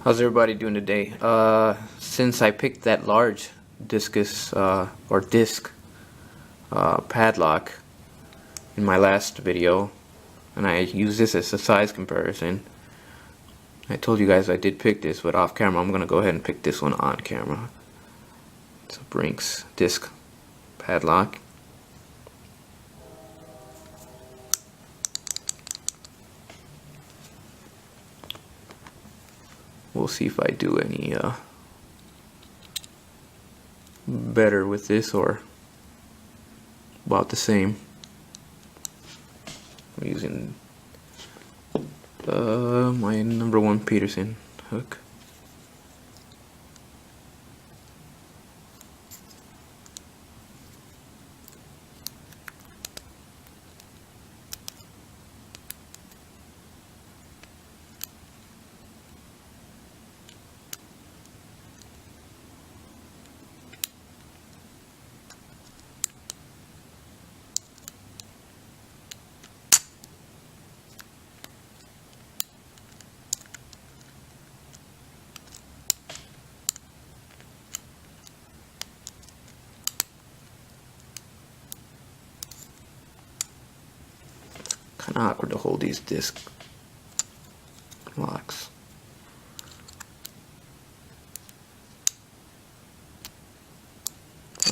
How's everybody doing today? Since I picked that large discus or disc padlock in my last video, and I used this as a size comparison, I told you guys I did pick this, but off camera I'm gonna go ahead and pick this one on camera. It's a Brinks disc padlock. We'll see if I do any better with this or about the same. I'm using my #1 Peterson hook. Kind of awkward to hold these disc locks.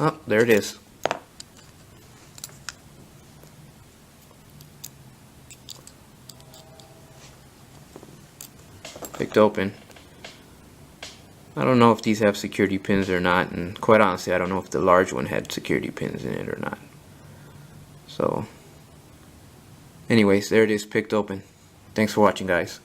Oh, there it is. Picked open. I don't know if these have security pins or not, and quite honestly I don't know if the large one had security pins in it or not. So anyways, there it is, picked open. Thanks for watching, guys.